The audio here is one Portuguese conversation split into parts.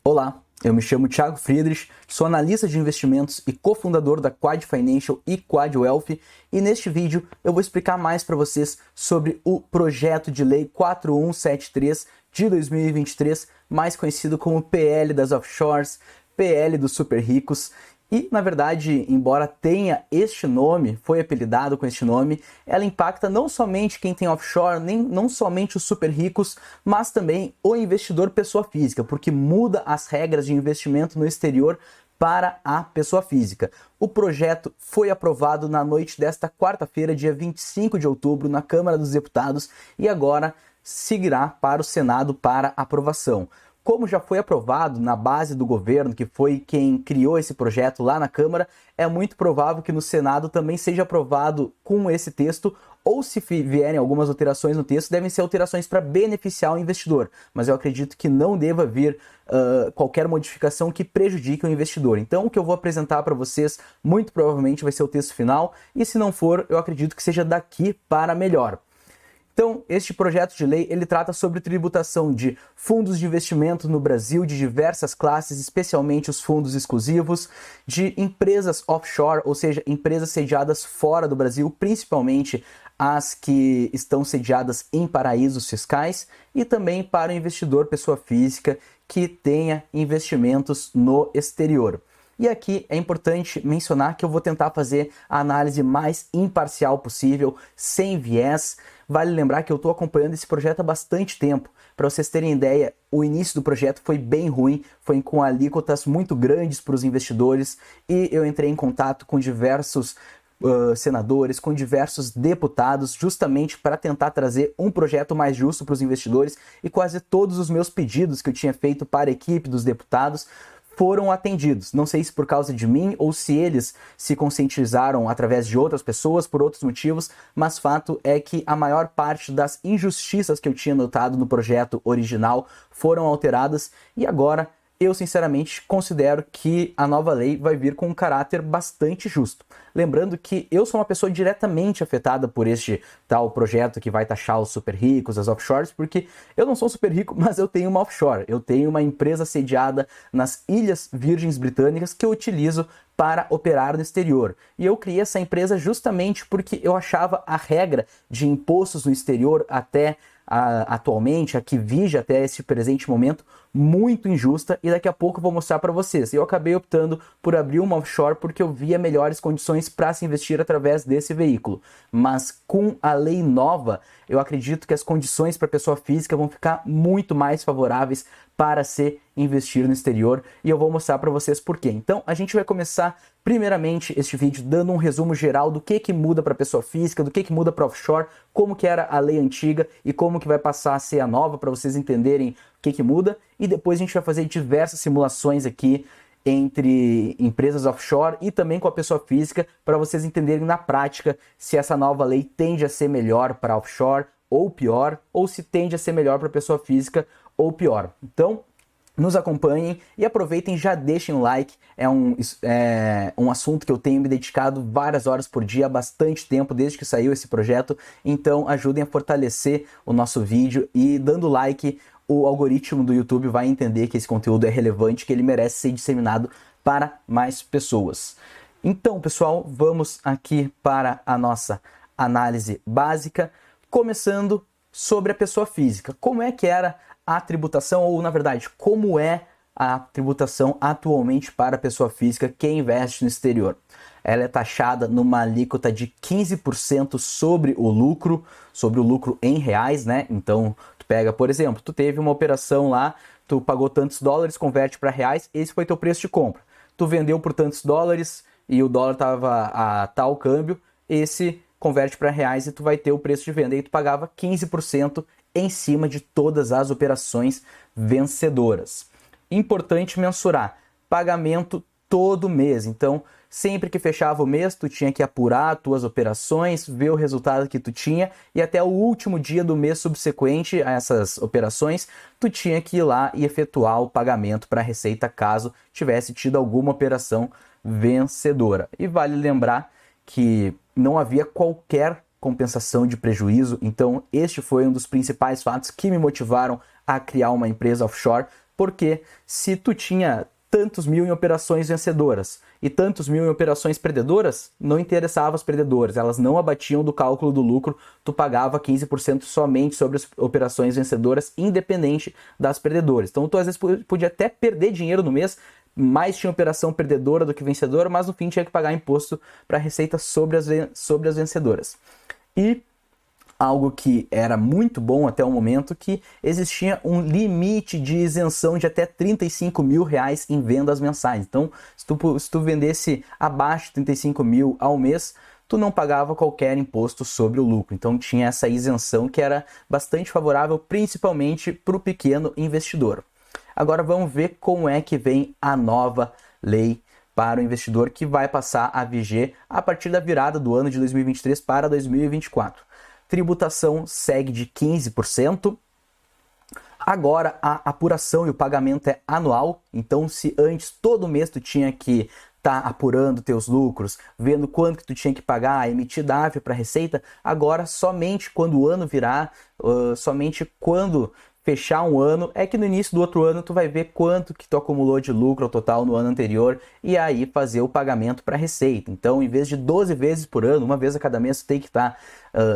Olá, eu me chamo Thiago Friedrich, sou analista de investimentos e cofundador da Quad Financial e Quad Wealth, e neste vídeo eu vou explicar mais para vocês sobre o projeto de lei 4173 de 2023, mais conhecido como PL das Offshores, PL dos super ricos. E, na verdade, embora tenha este nome, foi apelidado com este nome, ela impacta não somente quem tem offshore, não somente os super ricos, mas também o investidor pessoa física, porque muda as regras de investimento no exterior para a pessoa física. O projeto foi aprovado na noite desta quarta-feira, dia 25 de outubro, na Câmara dos Deputados e agora seguirá para o Senado para aprovação. Como já foi aprovado na base do governo, que foi quem criou esse projeto lá na Câmara, é muito provável que no Senado também seja aprovado com esse texto, ou se vierem algumas alterações no texto, devem ser alterações para beneficiar o investidor. Mas eu acredito que não deva vir qualquer modificação que prejudique o investidor. Então o que eu vou apresentar para vocês, muito provavelmente vai ser o texto final, e se não for, eu acredito que seja daqui para melhor. Então, este projeto de lei, ele trata sobre tributação de fundos de investimento no Brasil de diversas classes, especialmente os fundos exclusivos, de empresas offshore, ou seja, empresas sediadas fora do Brasil, principalmente as que estão sediadas em paraísos fiscais, e também para o investidor pessoa física que tenha investimentos no exterior. E aqui é importante mencionar que eu vou tentar fazer a análise mais imparcial possível, sem viés. Vale lembrar que eu estou acompanhando esse projeto há bastante tempo. Para vocês terem ideia, o início do projeto foi bem ruim, foi com alíquotas muito grandes para os investidores, e eu entrei em contato com diversos senadores, com diversos deputados, justamente para tentar trazer um projeto mais justo para os investidores, e quase todos os meus pedidos que eu tinha feito para a equipe dos deputados foram atendidos. Não sei se por causa de mim ou se eles se conscientizaram através de outras pessoas, por outros motivos, mas fato é que a maior parte das injustiças que eu tinha notado no projeto original foram alteradas, e agora eu sinceramente considero que a nova lei vai vir com um caráter bastante justo. Lembrando que eu sou uma pessoa diretamente afetada por este tal projeto que vai taxar os super ricos, as offshores, porque eu não sou super rico, mas eu tenho uma offshore. Eu tenho uma empresa sediada nas Ilhas Virgens Britânicas que eu utilizo para operar no exterior. E eu criei essa empresa justamente porque eu achava a regra de impostos no exterior atualmente, a que vige até esse presente momento, muito injusta, e daqui a pouco eu vou mostrar para vocês. Eu acabei optando por abrir uma offshore porque eu via melhores condições para se investir através desse veículo. Mas com a lei nova, eu acredito que as condições para a pessoa física vão ficar muito mais favoráveis para se investir no exterior, e eu vou mostrar para vocês por quê. Então a gente vai começar primeiramente este vídeo dando um resumo geral do que muda para a pessoa física, do que muda para offshore, como que era a lei antiga e como que vai passar a ser a nova, para vocês entenderem o que muda, e depois a gente vai fazer diversas simulações aqui entre empresas offshore e também com a pessoa física, para vocês entenderem na prática se essa nova lei tende a ser melhor para offshore ou pior, ou se tende a ser melhor para a pessoa física ou pior. Então, nos acompanhem e aproveitem, já deixem um like. É um assunto que eu tenho me dedicado várias horas por dia, há bastante tempo, desde que saiu esse projeto. Então ajudem a fortalecer o nosso vídeo, e dando like, o algoritmo do YouTube vai entender que esse conteúdo é relevante, que ele merece ser disseminado para mais pessoas. Então, pessoal, vamos aqui para a nossa análise básica, começando sobre a pessoa física. Como é que era a tributação, ou na verdade, como é a tributação atualmente para a pessoa física que investe no exterior? Ela é taxada numa alíquota de 15% sobre o lucro em reais, né? Então, tu pega, por exemplo, tu teve uma operação lá, tu pagou tantos dólares, converte para reais, esse foi teu preço de compra. Tu vendeu por tantos dólares e o dólar estava a tal câmbio, esse converte para reais e tu vai ter o preço de venda. E tu pagava 15% em cima de todas as operações vencedoras. Importante mensurar, pagamento todo mês. Então, sempre que fechava o mês, tu tinha que apurar as tuas operações, ver o resultado que tu tinha, e até o último dia do mês subsequente a essas operações, tu tinha que ir lá e efetuar o pagamento para a Receita caso tivesse tido alguma operação vencedora. E vale lembrar que não havia qualquer compensação de prejuízo, então este foi um dos principais fatos que me motivaram a criar uma empresa offshore. porque se tu tinha tantos mil em operações vencedoras e tantos mil em operações perdedoras, não interessava as perdedoras, elas não abatiam do cálculo do lucro, tu pagava 15% somente sobre as operações vencedoras, independente das perdedoras. Então tu às vezes podia até perder dinheiro no mês, mais tinha operação perdedora do que vencedora, mas no fim tinha que pagar imposto para a Receita sobre as vencedoras. E algo que era muito bom até o momento, que existia um limite de isenção de até 35 mil reais em vendas mensais. Então, se tu vendesse abaixo de 35 mil ao mês, tu não pagava qualquer imposto sobre o lucro. Então, tinha essa isenção que era bastante favorável, principalmente para o pequeno investidor. Agora, vamos ver como é que vem a nova lei para o investidor, que vai passar a viger a partir da virada do ano de 2023 para 2024. Tributação segue de 15%. Agora a apuração e o pagamento é anual, então se antes todo mês tu tinha que estar apurando teus lucros, vendo quanto que tu tinha que pagar, emitir DARF para a Receita, agora somente quando o ano virar, somente quando fechar um ano, é que no início do outro ano tu vai ver quanto que tu acumulou de lucro ao total no ano anterior e aí fazer o pagamento para a Receita. Então, em vez de 12 vezes por ano, uma vez a cada mês, tu tem que estar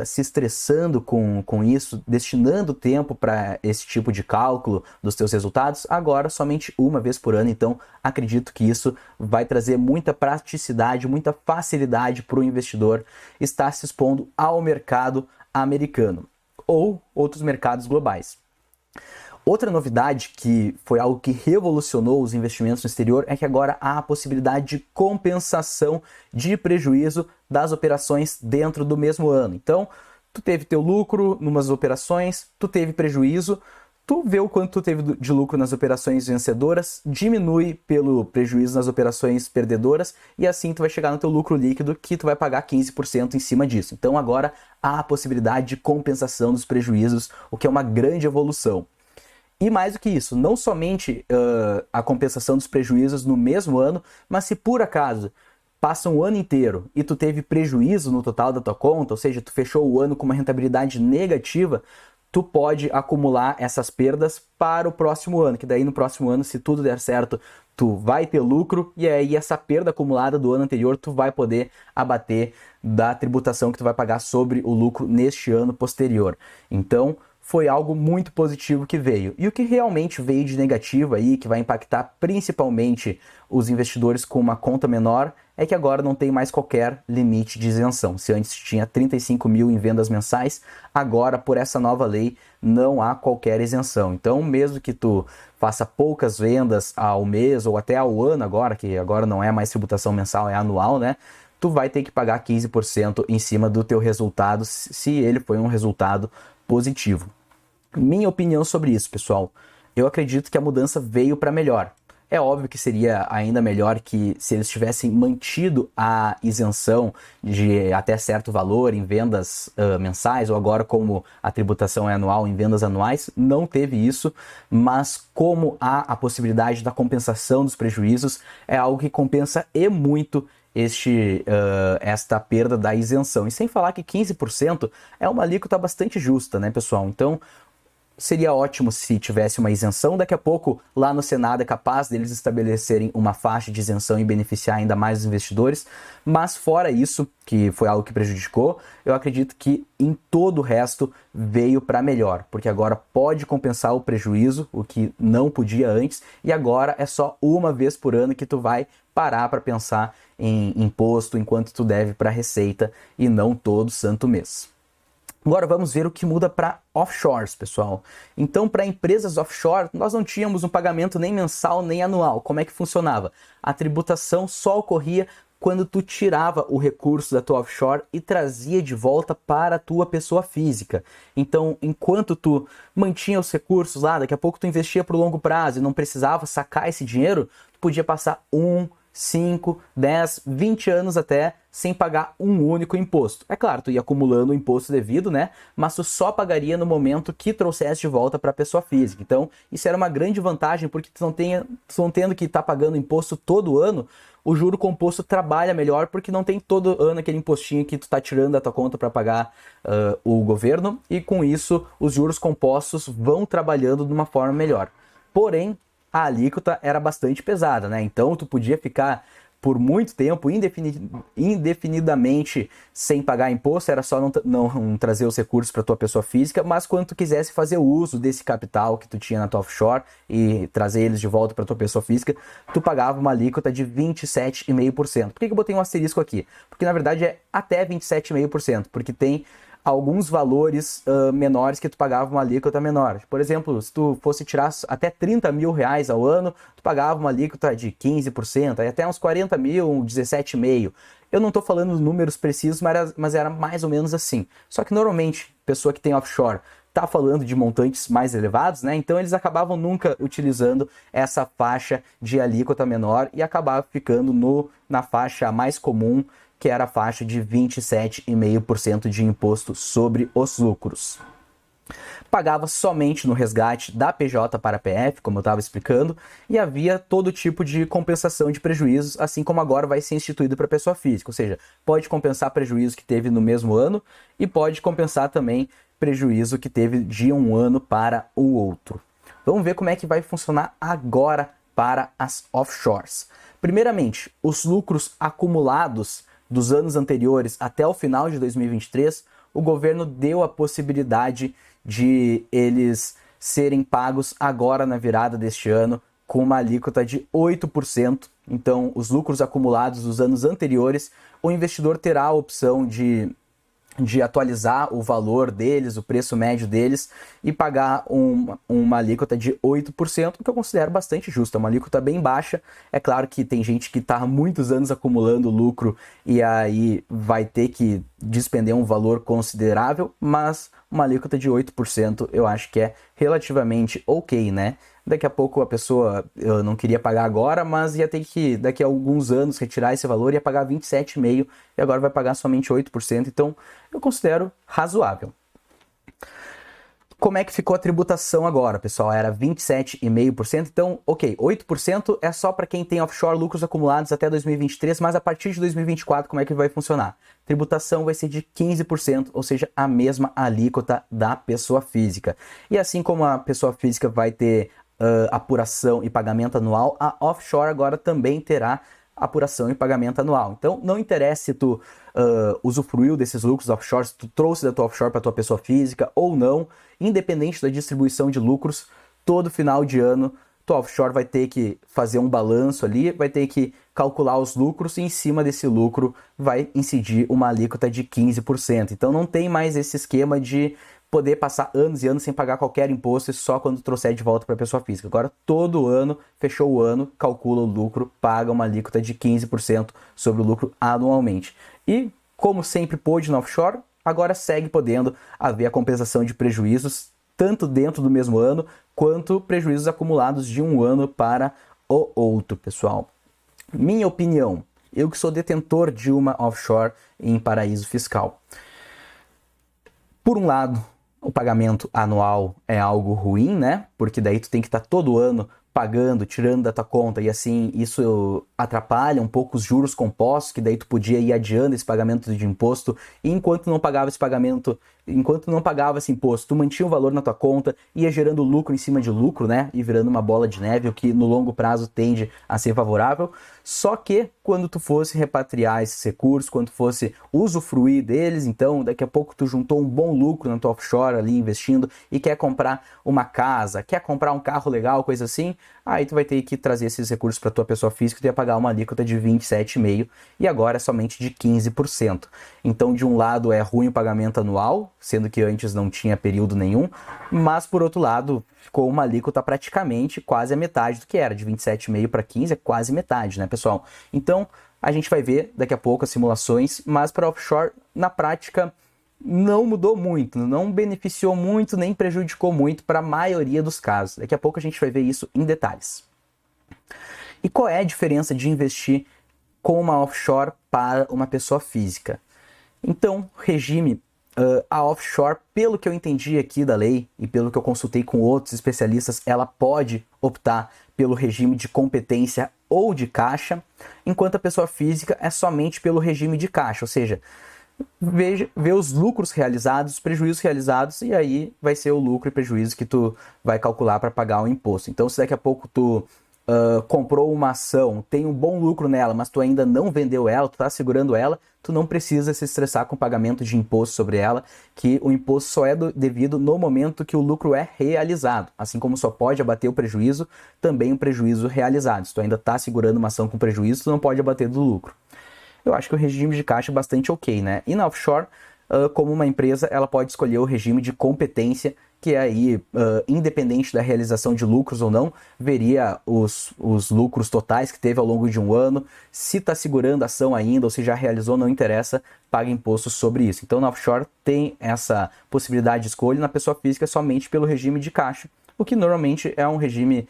se estressando com isso, destinando tempo para esse tipo de cálculo dos teus resultados, agora somente uma vez por ano. Então, acredito que isso vai trazer muita praticidade, muita facilidade para o investidor estar se expondo ao mercado americano ou outros mercados globais. Outra novidade que foi algo que revolucionou os investimentos no exterior é que agora há a possibilidade de compensação de prejuízo das operações dentro do mesmo ano. Então, tu teve teu lucro numas operações, tu teve prejuízo, tu vê o quanto tu teve de lucro nas operações vencedoras, diminui pelo prejuízo nas operações perdedoras e assim tu vai chegar no teu lucro líquido que tu vai pagar 15% em cima disso. Então agora há a possibilidade de compensação dos prejuízos, o que é uma grande evolução. E mais do que isso, não somente a compensação dos prejuízos no mesmo ano, mas se por acaso passa um ano inteiro e tu teve prejuízo no total da tua conta, ou seja, tu fechou o ano com uma rentabilidade negativa, tu pode acumular essas perdas para o próximo ano, que daí no próximo ano, se tudo der certo, tu vai ter lucro e aí essa perda acumulada do ano anterior tu vai poder abater da tributação que tu vai pagar sobre o lucro neste ano posterior. Então, foi algo muito positivo que veio. E o que realmente veio de negativo aí, que vai impactar principalmente os investidores com uma conta menor, é que agora não tem mais qualquer limite de isenção. Se antes tinha 35 mil em vendas mensais, agora por essa nova lei não há qualquer isenção. Então mesmo que tu faça poucas vendas ao mês ou até ao ano agora, que agora não é mais tributação mensal, é anual, né? Tu vai ter que pagar 15% em cima do teu resultado, se ele foi um resultado positivo. Minha opinião sobre isso, pessoal, eu acredito que a mudança veio para melhor. É óbvio que seria ainda melhor que se eles tivessem mantido a isenção de até certo valor em vendas mensais, ou agora como a tributação é anual em vendas anuais, não teve isso, mas como há a possibilidade da compensação dos prejuízos, é algo que compensa e muito esta perda da isenção. E sem falar que 15% é uma alíquota bastante justa, né, pessoal? Então, seria ótimo se tivesse uma isenção. Daqui a pouco, lá no Senado, é capaz deles estabelecerem uma faixa de isenção e beneficiar ainda mais os investidores. Mas fora isso, que foi algo que prejudicou, eu acredito que em todo o resto veio para melhor. Porque agora pode compensar o prejuízo, o que não podia antes. E agora é só uma vez por ano que tu vai parar para pensar em imposto, enquanto tu deve para a Receita e não todo santo mês. Agora vamos ver o que muda para offshores, pessoal. Então, para empresas offshore, nós não tínhamos um pagamento nem mensal nem anual. Como é que funcionava? A tributação só ocorria quando tu tirava o recurso da tua offshore e trazia de volta para a tua pessoa física. Então, enquanto tu mantinha os recursos lá, daqui a pouco tu investia para o longo prazo e não precisava sacar esse dinheiro, tu podia passar 5, 10, 20 anos até sem pagar um único imposto. É claro, tu ia acumulando o imposto devido, né? Mas tu só pagaria no momento que trouxesse de volta para a pessoa física. Então, isso era uma grande vantagem, porque tu não tendo que estar pagando imposto todo ano, o juro composto trabalha melhor, porque não tem todo ano aquele impostinho que tu tá tirando da tua conta para pagar o governo, e com isso os juros compostos vão trabalhando de uma forma melhor. Porém, a alíquota era bastante pesada, né? Então tu podia ficar por muito tempo, indefinidamente, sem pagar imposto, era só não trazer os recursos para tua pessoa física, mas quando tu quisesse fazer uso desse capital que tu tinha na tua offshore e trazer eles de volta para tua pessoa física, tu pagava uma alíquota de 27,5%. Por que eu botei um asterisco aqui? Porque na verdade é até 27,5%, porque tem alguns valores menores que tu pagava uma alíquota menor. Por exemplo, se tu fosse tirar até 30 mil reais ao ano, tu pagava uma alíquota de 15%, aí até uns 40 mil, 17,5%. Eu não estou falando números precisos, mas era mais ou menos assim. Só que normalmente, pessoa que tem offshore está falando de montantes mais elevados, né? Então eles acabavam nunca utilizando essa faixa de alíquota menor e acabavam ficando na faixa mais comum, que era a faixa de 27,5% de imposto sobre os lucros. Pagava somente no resgate da PJ para a PF, como eu estava explicando, e havia todo tipo de compensação de prejuízos, assim como agora vai ser instituído para a pessoa física, ou seja, pode compensar prejuízo que teve no mesmo ano e pode compensar também prejuízo que teve de um ano para o outro. Vamos ver como é que vai funcionar agora para as offshores. Primeiramente, os lucros acumulados dos anos anteriores até o final de 2023, o governo deu a possibilidade de eles serem pagos agora na virada deste ano com uma alíquota de 8%. Então, os lucros acumulados dos anos anteriores, o investidor terá a opção de atualizar o valor deles, o preço médio deles e pagar uma alíquota de 8%, o que eu considero bastante justo. É uma alíquota bem baixa. É claro que tem gente que está há muitos anos acumulando lucro e aí vai ter que despender um valor considerável, mas uma alíquota de 8% eu acho que é relativamente ok, né? Daqui a pouco a pessoa não queria pagar agora, mas ia ter que, daqui a alguns anos, retirar esse valor e ia pagar 27,5% e agora vai pagar somente 8%. Então, eu considero razoável. Como é que ficou a tributação agora, pessoal? Era 27,5%. Então, ok, 8% é só para quem tem offshore lucros acumulados até 2023, mas a partir de 2024, como é que vai funcionar? Tributação vai ser de 15%, ou seja, a mesma alíquota da pessoa física. E assim como a pessoa física vai ter apuração e pagamento anual, a offshore agora também terá apuração e pagamento anual. Então, não interessa se tu usufruiu desses lucros offshore, se tu trouxe da tua offshore para tua pessoa física ou não, independente da distribuição de lucros, todo final de ano, tua offshore vai ter que fazer um balanço ali, vai ter que calcular os lucros e em cima desse lucro vai incidir uma alíquota de 15%. Então, não tem mais esse esquema de poder passar anos e anos sem pagar qualquer imposto e só quando trouxer de volta para a pessoa física. Agora, todo ano, fechou o ano, calcula o lucro, paga uma alíquota de 15% sobre o lucro anualmente. E, como sempre pôde no offshore, agora segue podendo haver a compensação de prejuízos, tanto dentro do mesmo ano, quanto prejuízos acumulados de um ano para o outro, pessoal. Minha opinião, eu que sou detentor de uma offshore em paraíso fiscal. Por um lado, o pagamento anual é algo ruim, né? Porque daí tu tem que estar todo ano pagando, tirando da tua conta e assim isso atrapalha um pouco os juros compostos, que daí tu podia ir adiando esse pagamento de imposto e enquanto não pagava esse pagamento, enquanto não pagava esse imposto, tu mantinha o valor na tua conta, ia gerando lucro em cima de lucro, né? E virando uma bola de neve, o que no longo prazo tende a ser favorável. Só que quando tu fosse repatriar esses recursos, quando tu fosse usufruir deles, então daqui a pouco tu juntou um bom lucro na tua offshore ali investindo e quer comprar uma casa, quer comprar um carro legal, coisa assim, aí tu vai ter que trazer esses recursos para tua pessoa física e tu ia pagar uma alíquota de 27,5% e agora é somente de 15%. Então, de um lado é ruim o pagamento anual, sendo que antes não tinha período nenhum, mas por outro lado ficou uma alíquota praticamente quase a metade do que era, de 27,5% para 15% é quase metade, né, pessoal? Então, a gente vai ver daqui a pouco as simulações, mas para offshore, na prática, não mudou muito, não beneficiou muito, nem prejudicou muito para a maioria dos casos. Daqui a pouco a gente vai ver isso em detalhes. E qual é a diferença de investir com uma offshore para uma pessoa física? Então, regime, a offshore, pelo que eu entendi aqui da lei e pelo que eu consultei com outros especialistas, ela pode optar pelo regime de competência ou de caixa, enquanto a pessoa física é somente pelo regime de caixa, ou seja, vê os lucros realizados, os prejuízos realizados, e aí vai ser o lucro e prejuízo que tu vai calcular para pagar o imposto. Então, se daqui a pouco tu comprou uma ação, tem um bom lucro nela, mas tu ainda não vendeu ela, tu está segurando ela, tu não precisa se estressar com o pagamento de imposto sobre ela, que o imposto só é devido no momento que o lucro é realizado. Assim como só pode abater o prejuízo, também o prejuízo realizado. Se tu ainda está segurando uma ação com prejuízo, tu não pode abater do lucro. Eu acho que o regime de caixa é bastante ok, né? E na offshore, como uma empresa, ela pode escolher o regime de competência, que é aí, independente da realização de lucros ou não, veria os lucros totais que teve ao longo de um ano, se está segurando a ação ainda ou se já realizou, não interessa, paga imposto sobre isso. Então, na offshore tem essa possibilidade de escolha, na pessoa física somente pelo regime de caixa, o que normalmente é um regime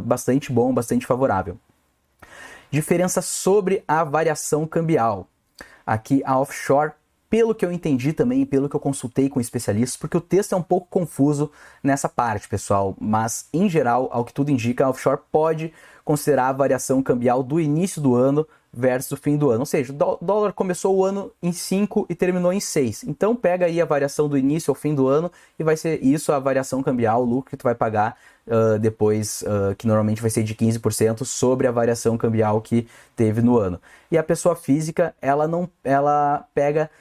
bastante bom, bastante favorável. Diferença sobre a variação cambial. Aqui a offshore, pelo que eu entendi também, pelo que eu consultei com especialistas, porque o texto é um pouco confuso nessa parte, pessoal, mas em geral, ao que tudo indica, a offshore pode considerar a variação cambial do início do ano versus o fim do ano. Ou seja, o dólar começou o ano em 5 e terminou em 6. Então pega aí a variação do início ao fim do ano e vai ser isso a variação cambial, o lucro que tu vai pagar depois, que normalmente vai ser de 15% sobre a variação cambial que teve no ano. E a pessoa física, ela pega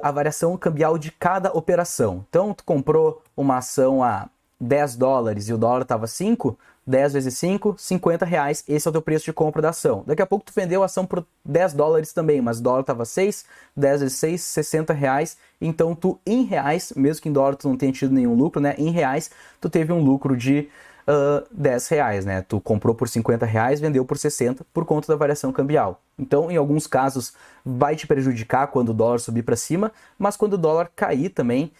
a variação cambial de cada operação. Então, tu comprou uma ação a 10 dólares e o dólar estava 5, 10 vezes 5, 50 reais, esse é o teu preço de compra da ação. Daqui a pouco tu vendeu a ação por 10 dólares também, mas o dólar estava 6, 10 vezes 6, 60 reais, então tu em reais, mesmo que em dólar tu não tenha tido nenhum lucro, né, em reais tu teve um lucro de 10 reais, né? Tu comprou por 50 reais, vendeu por 60 por conta da variação cambial. Então, em alguns casos, vai te prejudicar quando o dólar subir para cima, mas quando o dólar cair também,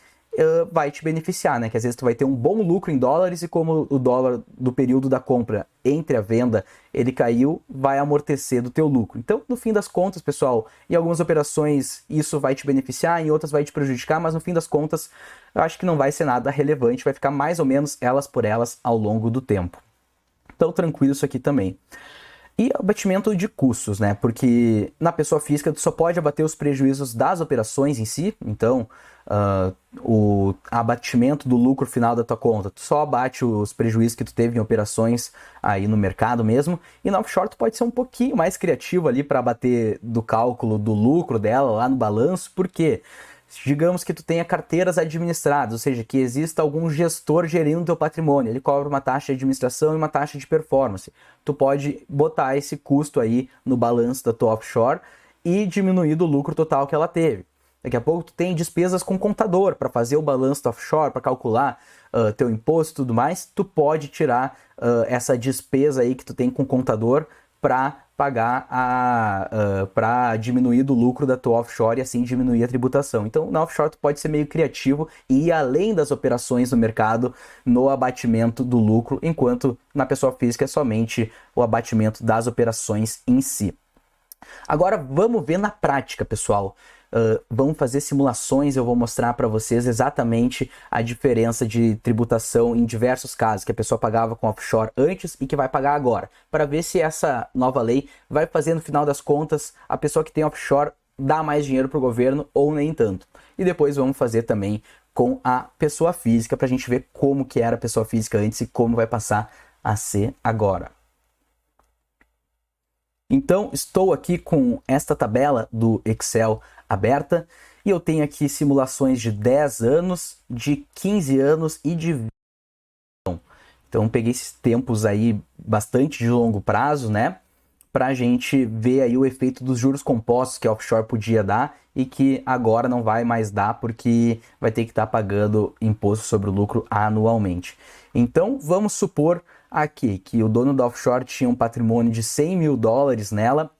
vai te beneficiar, né? Que às vezes tu vai ter um bom lucro em dólares e como o dólar do período da compra entre a venda, ele caiu, vai amortecer do teu lucro. Então, no fim das contas, pessoal, em algumas operações isso vai te beneficiar, em outras vai te prejudicar, mas no fim das contas, eu acho que não vai ser nada relevante, vai ficar mais ou menos elas por elas ao longo do tempo. Então, tranquilo isso aqui também. E abatimento de custos, né? Porque na pessoa física tu só pode abater os prejuízos das operações em si, então o abatimento do lucro final da tua conta, tu só abate os prejuízos que tu teve em operações aí no mercado mesmo, e na offshore tu pode ser um pouquinho mais criativo ali para abater do cálculo do lucro dela lá no balanço, porque digamos que tu tenha carteiras administradas, ou seja, que exista algum gestor gerindo o teu patrimônio, ele cobra uma taxa de administração e uma taxa de performance. Tu pode botar esse custo aí no balanço da tua offshore e diminuir do lucro total que ela teve. Daqui a pouco tu tem despesas com contador para fazer o balanço da offshore, para calcular teu imposto e tudo mais, tu pode tirar essa despesa aí que tu tem com contador para pagar para diminuir do lucro da tua offshore e assim diminuir a tributação. Então, na offshore tu pode ser meio criativo e ir além das operações no mercado no abatimento do lucro, enquanto na pessoa física é somente o abatimento das operações em si. Agora vamos ver na prática, pessoal. Vamos fazer simulações, eu vou mostrar para vocês exatamente a diferença de tributação em diversos casos que a pessoa pagava com offshore antes e que vai pagar agora, para ver se essa nova lei vai fazer no final das contas a pessoa que tem offshore dar mais dinheiro para o governo ou nem tanto. E depois vamos fazer também com a pessoa física para a gente ver como que era a pessoa física antes e como vai passar a ser agora. Então, estou aqui com esta tabela do Excel aberta e eu tenho aqui simulações de 10 anos, de 15 anos e de 20 anos. Então, peguei esses tempos aí bastante de longo prazo, né? Para a gente ver aí o efeito dos juros compostos que a offshore podia dar e que agora não vai mais dar porque vai ter que estar pagando imposto sobre o lucro anualmente. Então, vamos supor aqui que o dono da offshore tinha um patrimônio de 100 mil dólares nela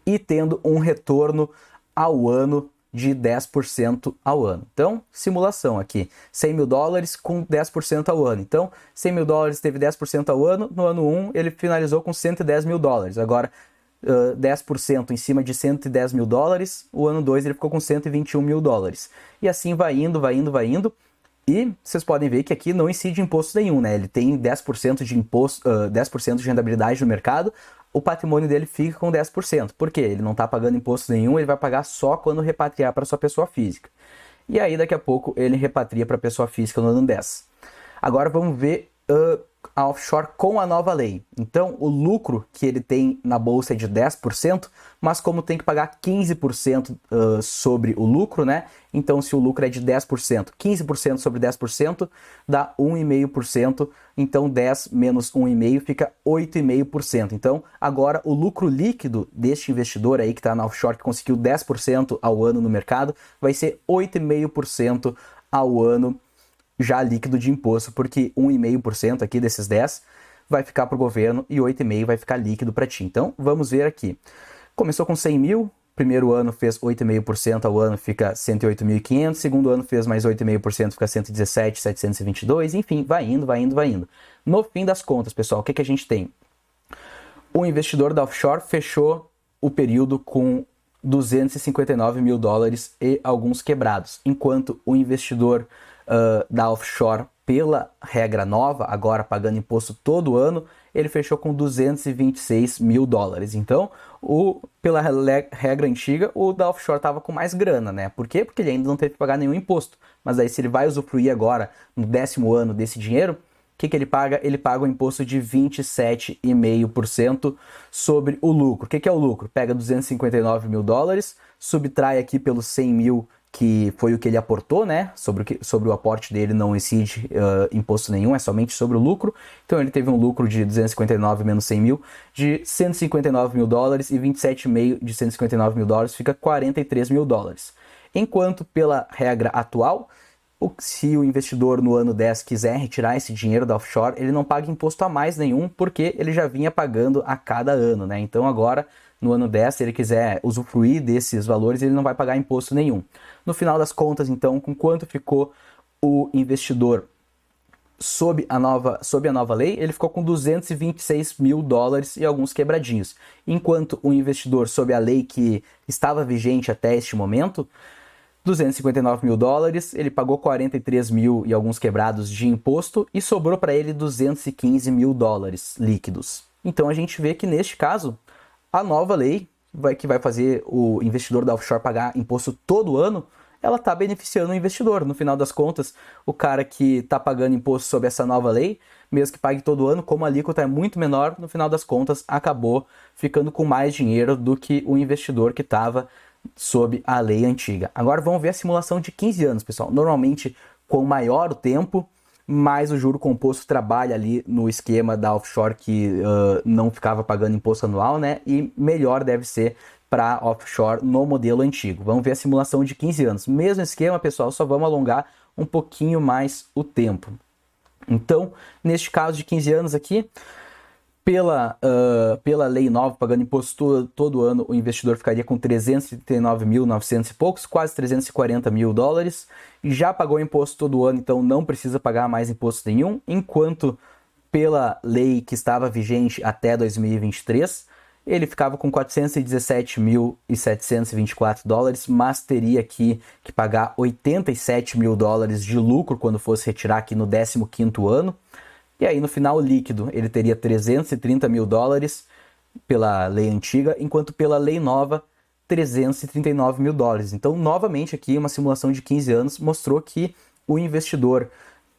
e tendo um retorno ao ano de 10% ao ano. Então, simulação aqui, 100 mil dólares com 10% ao ano. Então, 100 mil dólares teve 10% ao ano, no ano 1 ele finalizou com 110 mil dólares. Agora, 10% em cima de 110 mil dólares, o ano 2 ele ficou com 121 mil dólares. E assim vai indo, vai indo, vai indo. E vocês podem ver que aqui não incide imposto nenhum, né? Ele tem 10% de imposto, 10% de rentabilidade no mercado, o patrimônio dele fica com 10%. Por quê? Ele não está pagando imposto nenhum, ele vai pagar só quando repatriar para sua pessoa física. E aí, daqui a pouco, ele repatria para a pessoa física no ano 10. Agora vamos ver a offshore com a nova lei. Então, o lucro que ele tem na bolsa é de 10%, mas como tem que pagar 15% sobre o lucro, né? Então, se o lucro é de 10%, 15% sobre 10% dá 1,5%. Então, 10 menos 1,5% fica 8,5%. Então, agora o lucro líquido deste investidor aí que está na offshore, que conseguiu 10% ao ano no mercado, vai ser 8,5% ao ano já líquido de imposto, porque 1,5% aqui desses 10 vai ficar para o governo e 8,5% vai ficar líquido para ti. Então, vamos ver aqui. Começou com 100 mil, primeiro ano fez 8,5% ao ano, fica 108.500, segundo ano fez mais 8,5%, fica 117.722, enfim, vai indo, vai indo, vai indo. No fim das contas, pessoal, o que a gente tem? O investidor da offshore fechou o período com 259 mil dólares e alguns quebrados, enquanto o investidor da offshore, pela regra nova, agora pagando imposto todo ano, ele fechou com 226 mil dólares. Então, pela regra antiga, o da offshore estava com mais grana, né? Por quê? Porque ele ainda não teve que pagar nenhum imposto. Mas aí, se ele vai usufruir agora, no 10º ano desse dinheiro, o que ele paga? Ele paga um imposto de 27,5% sobre o lucro. O que é o lucro? Pega 259 mil dólares, subtrai aqui pelos 100 mil, que foi o que ele aportou, né? Sobre o aporte dele não incide imposto nenhum, é somente sobre o lucro. Então ele teve um lucro de 259 menos 100 mil, de 159 mil dólares, e 27,5 de 159 mil dólares fica 43 mil dólares. Enquanto pela regra atual, se o investidor no ano 10 quiser retirar esse dinheiro da offshore, ele não paga imposto a mais nenhum, porque ele já vinha pagando a cada ano, né? Então agora, no ano 10, se ele quiser usufruir desses valores, ele não vai pagar imposto nenhum. No final das contas, então, com quanto ficou o investidor sob a nova lei? Ele ficou com 226 mil dólares e alguns quebradinhos. Enquanto o investidor sob a lei que estava vigente até este momento, 259 mil dólares, ele pagou 43 mil e alguns quebrados de imposto e sobrou para ele 215 mil dólares líquidos. Então a gente vê que neste caso, a nova lei que vai fazer o investidor da offshore pagar imposto todo ano, ela está beneficiando o investidor. No final das contas, o cara que está pagando imposto sob essa nova lei, mesmo que pague todo ano, como a alíquota é muito menor, no final das contas acabou ficando com mais dinheiro do que o investidor que estava sob a lei antiga. Agora vamos ver a simulação de 15 anos, pessoal. Normalmente, quanto maior o tempo, mais o juro composto trabalha ali no esquema da offshore que não ficava pagando imposto anual, né? E melhor deve ser para offshore no modelo antigo. Vamos ver a simulação de 15 anos. Mesmo esquema, pessoal, só vamos alongar um pouquinho mais o tempo. Então, neste caso de 15 anos aqui, pela lei nova, pagando imposto todo ano, o investidor ficaria com 339.900 e poucos, quase 340 mil dólares. Já pagou imposto todo ano, então não precisa pagar mais imposto nenhum, enquanto pela lei que estava vigente até 2023, ele ficava com 417.724 dólares, mas teria aqui que pagar 87 mil dólares de lucro quando fosse retirar aqui no 15º ano. E aí, no final líquido, ele teria 330 mil dólares pela lei antiga, enquanto pela lei nova, 339 mil dólares. Então, novamente aqui, uma simulação de 15 anos mostrou que o investidor,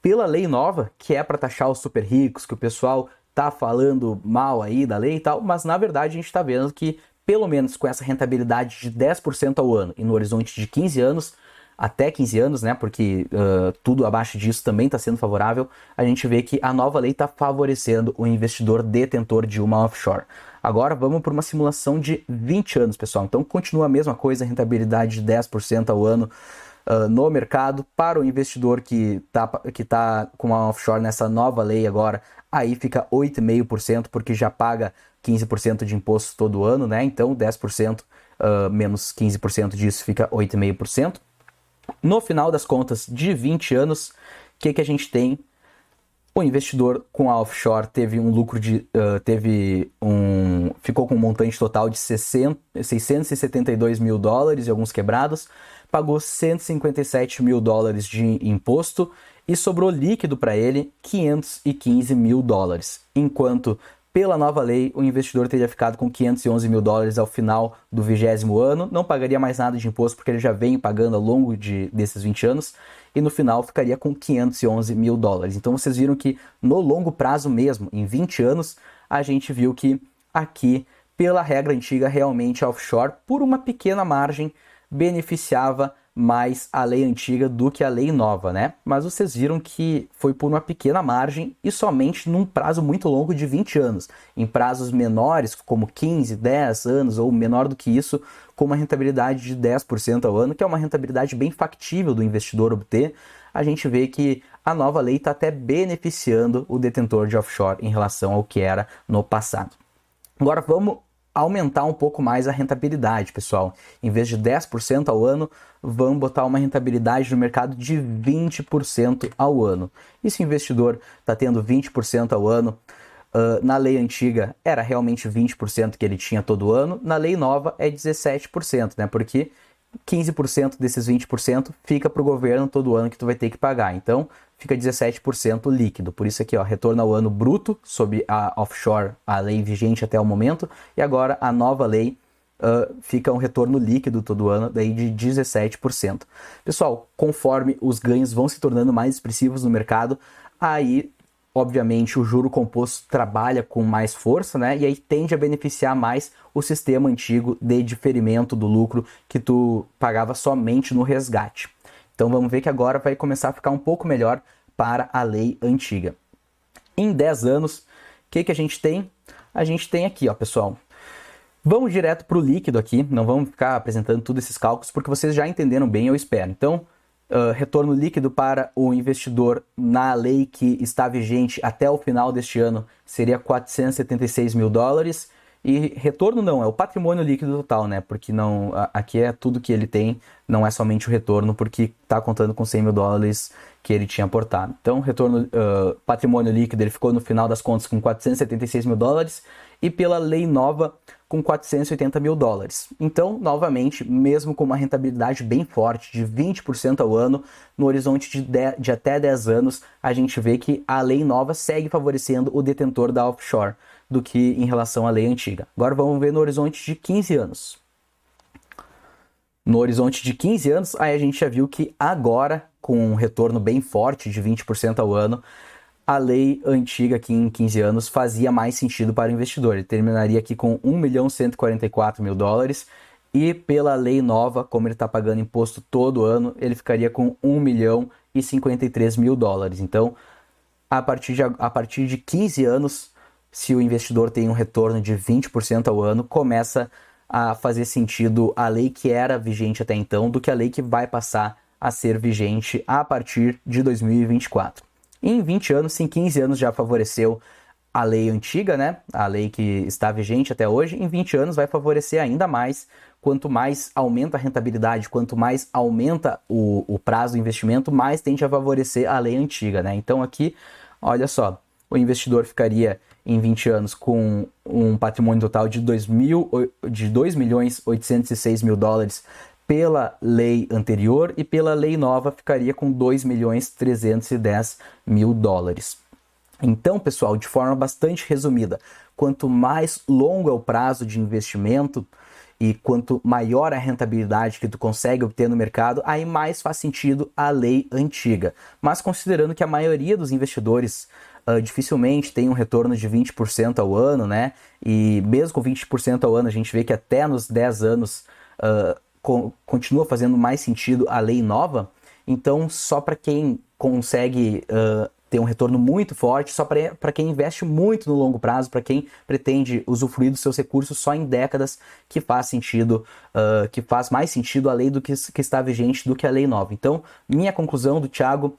pela lei nova, que é para taxar os super ricos, que o pessoal tá falando mal aí da lei e tal, mas na verdade a gente está vendo que, pelo menos com essa rentabilidade de 10% ao ano e no horizonte de 15 anos, até 15 anos, né, porque tudo abaixo disso também está sendo favorável, a gente vê que a nova lei está favorecendo o investidor detentor de uma offshore. Agora vamos para uma simulação de 20 anos, pessoal. Então continua a mesma coisa, rentabilidade de 10% ao ano no mercado. Para o investidor que tá com uma offshore nessa nova lei agora, aí fica 8,5%, porque já paga 15% de imposto todo ano, né? Então 10% menos 15% disso fica 8,5%. No final das contas, de 20 anos, o que a gente tem? O investidor com a offshore teve um lucro ficou com um montante total de 672 mil dólares e alguns quebrados, pagou 157 mil dólares de imposto e sobrou líquido para ele 515 mil dólares. Enquanto Pela nova lei, o investidor teria ficado com 511 mil dólares ao final do 20º ano, não pagaria mais nada de imposto porque ele já vem pagando ao longo desses 20 anos, e no final ficaria com 511 mil dólares. Então vocês viram que no longo prazo mesmo, em 20 anos, a gente viu que aqui, pela regra antiga, realmente a offshore, por uma pequena margem, beneficiava mais a lei antiga do que a lei nova, né? Mas vocês viram que foi por uma pequena margem e somente num prazo muito longo de 20 anos. Em prazos menores, como 15, 10 anos ou menor do que isso, com uma rentabilidade de 10% ao ano, que é uma rentabilidade bem factível do investidor obter, a gente vê que a nova lei está até beneficiando o detentor de offshore em relação ao que era no passado. Agora vamos aumentar um pouco mais a rentabilidade, pessoal. Em vez de 10% ao ano, vamos botar uma rentabilidade no mercado de 20% ao ano. E se o investidor está tendo 20% ao ano, na lei antiga era realmente 20% que ele tinha todo ano, na lei nova é 17%, né? Porque 15% desses 20% fica para o governo todo ano que tu vai ter que pagar. Então, fica 17% líquido. Por isso aqui, ó, retorno ao ano bruto sobre a offshore, a lei vigente até o momento. E agora a nova lei fica um retorno líquido todo ano, daí de 17%. Pessoal, conforme os ganhos vão se tornando mais expressivos no mercado, aí obviamente o juro composto trabalha com mais força, né? E aí tende a beneficiar mais o sistema antigo de diferimento do lucro que tu pagava somente no resgate. Então vamos ver que agora vai começar a ficar um pouco melhor para a lei antiga. Em 10 anos, o que a gente tem? A gente tem aqui, ó, pessoal. Vamos direto para o líquido aqui, não vamos ficar apresentando todos esses cálculos porque vocês já entenderam bem, eu espero. Então, retorno líquido para o investidor na lei que está vigente até o final deste ano seria 476 mil dólares. E retorno não, é o patrimônio líquido total, né? Porque não, aqui é tudo que ele tem, não é somente o retorno, porque está contando com 100 mil dólares que ele tinha aportado. Então, retorno, patrimônio líquido, ele ficou no final das contas com 476 mil dólares e pela lei nova com 480 mil dólares. Então, novamente, mesmo com uma rentabilidade bem forte de 20% ao ano, no horizonte de até 10 anos, a gente vê que a lei nova segue favorecendo o detentor da offshore do que em relação à lei antiga. Agora vamos ver no horizonte de 15 anos. No horizonte de 15 anos, aí a gente já viu que agora, com um retorno bem forte de 20% ao ano, a lei antiga aqui em 15 anos fazia mais sentido para o investidor. Ele terminaria aqui com 1.144.000 dólares e pela lei nova, como ele está pagando imposto todo ano, ele ficaria com 1.053.000 dólares. Então, a partir de 15 anos, se o investidor tem um retorno de 20% ao ano, começa a fazer sentido a lei que era vigente até então do que a lei que vai passar a ser vigente a partir de 2024. Em 20 anos, se em 15 anos já favoreceu a lei antiga, né? A lei que está vigente até hoje, em 20 anos vai favorecer ainda mais. Quanto mais aumenta a rentabilidade, quanto mais aumenta o prazo do investimento, mais tende a favorecer a lei antiga, né? Então aqui, olha só, o investidor ficaria em 20 anos com um patrimônio total de 2.806.000 dólares pela lei anterior e pela lei nova ficaria com 2.310.000 dólares. Então, pessoal, de forma bastante resumida, quanto mais longo é o prazo de investimento e quanto maior a rentabilidade que tu consegue obter no mercado, aí mais faz sentido a lei antiga. Mas considerando que a maioria dos investidores dificilmente tem um retorno de 20% ao ano, né? E mesmo com 20% ao ano, a gente vê que até nos 10 anos continua fazendo mais sentido a lei nova. Então, só para quem consegue ter um retorno muito forte, só para quem investe muito no longo prazo, para quem pretende usufruir dos seus recursos só em décadas, que faz sentido, que faz mais sentido a lei do que está vigente do que a lei nova. Então, minha conclusão do Thiago: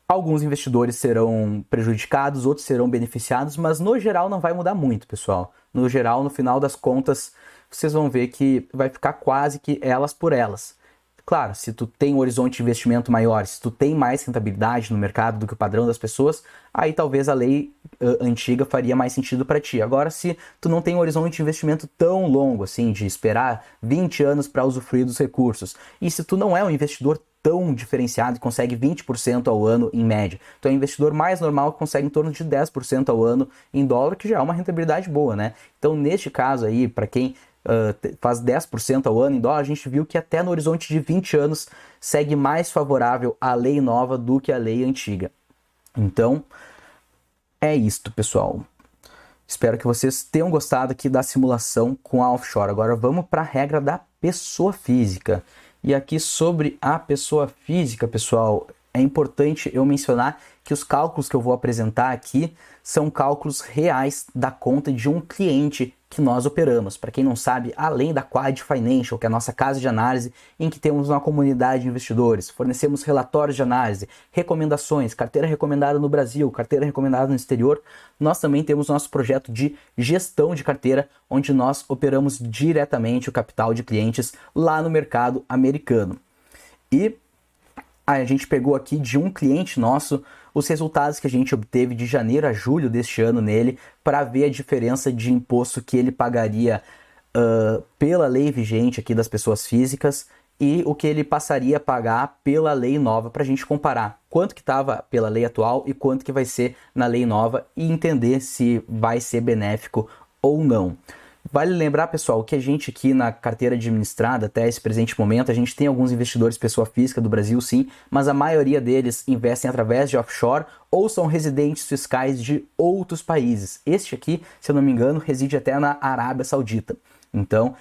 alguns investidores serão prejudicados, outros serão beneficiados, mas no geral não vai mudar muito, pessoal. No geral, no final das contas, vocês vão ver que vai ficar quase que elas por elas. Claro, se tu tem um horizonte de investimento maior, se tu tem mais rentabilidade no mercado do que o padrão das pessoas, aí talvez a lei antiga faria mais sentido para ti. Agora, se tu não tem um horizonte de investimento tão longo, assim, de esperar 20 anos para usufruir dos recursos, e se tu não é um investidor tão diferenciado e consegue 20% ao ano em média. Então é um investidor mais normal que consegue em torno de 10% ao ano em dólar, que já é uma rentabilidade boa, né? Então neste caso aí, para quem faz 10% ao ano em dólar, a gente viu que até no horizonte de 20 anos segue mais favorável a lei nova do que a lei antiga. Então é isto, pessoal. Espero que vocês tenham gostado aqui da simulação com a offshore. Agora vamos para a regra da pessoa física. E aqui sobre a pessoa física, pessoal, é importante eu mencionar que os cálculos que eu vou apresentar aqui são cálculos reais da conta de um cliente que nós operamos. Para quem não sabe, além da Quad Financial, que é a nossa casa de análise, em que temos uma comunidade de investidores, fornecemos relatórios de análise, recomendações, carteira recomendada no Brasil, carteira recomendada no exterior, nós também temos nosso projeto de gestão de carteira, onde nós operamos diretamente o capital de clientes lá no mercado americano. E a gente pegou aqui de um cliente nosso os resultados que a gente obteve de janeiro a julho deste ano nele, para ver a diferença de imposto que ele pagaria pela lei vigente aqui das pessoas físicas e o que ele passaria a pagar pela lei nova, para a gente comparar quanto que estava pela lei atual e quanto que vai ser na lei nova e entender se vai ser benéfico ou não. Vale lembrar, pessoal, que a gente aqui na carteira administrada, até esse presente momento, a gente tem alguns investidores pessoa física do Brasil, sim, mas a maioria deles investem através de offshore ou são residentes fiscais de outros países. Este aqui, se eu não me engano, reside até na Arábia Saudita. Então,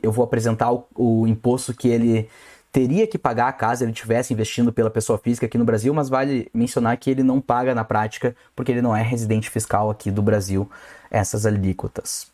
eu vou apresentar o imposto que ele teria que pagar caso ele estivesse investindo pela pessoa física aqui no Brasil, mas vale mencionar que ele não paga na prática, porque ele não é residente fiscal aqui do Brasil, essas alíquotas.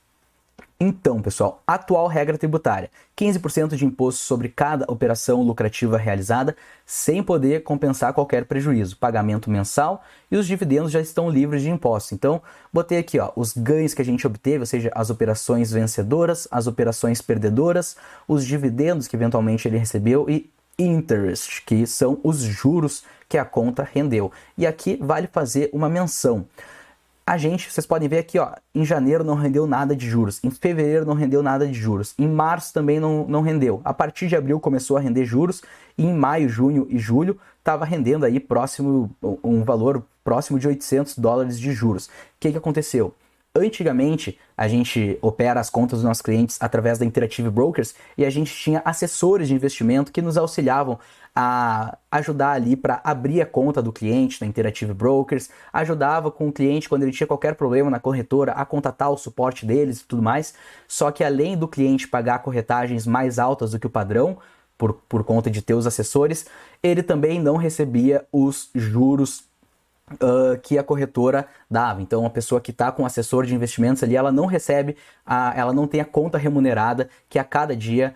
Então, pessoal, atual regra tributária: 15% de imposto sobre cada operação lucrativa realizada, sem poder compensar qualquer prejuízo, pagamento mensal, e os dividendos já estão livres de imposto. Então, botei aqui os ganhos que a gente obteve, ou seja, as operações vencedoras, as operações perdedoras, os dividendos que eventualmente ele recebeu e interest, que são os juros que a conta rendeu. E aqui vale fazer uma menção. Vocês podem ver aqui, em janeiro não rendeu nada de juros, em fevereiro não rendeu nada de juros, em março também não rendeu. A partir de abril começou a render juros e em maio, junho e julho estava rendendo aí um valor próximo de $800 de juros. O que aconteceu? Antigamente, a gente opera as contas dos nossos clientes através da Interactive Brokers e a gente tinha assessores de investimento que nos auxiliavam a ajudar ali para abrir a conta do cliente na Interactive Brokers, ajudava com o cliente quando ele tinha qualquer problema na corretora a contatar o suporte deles e tudo mais. Só que além do cliente pagar corretagens mais altas do que o padrão, por conta de ter os assessores, ele também não recebia os juros que a corretora dava. Então, a pessoa que está com assessor de investimentos ali, ela não recebe, ela não tem a conta remunerada, que a cada dia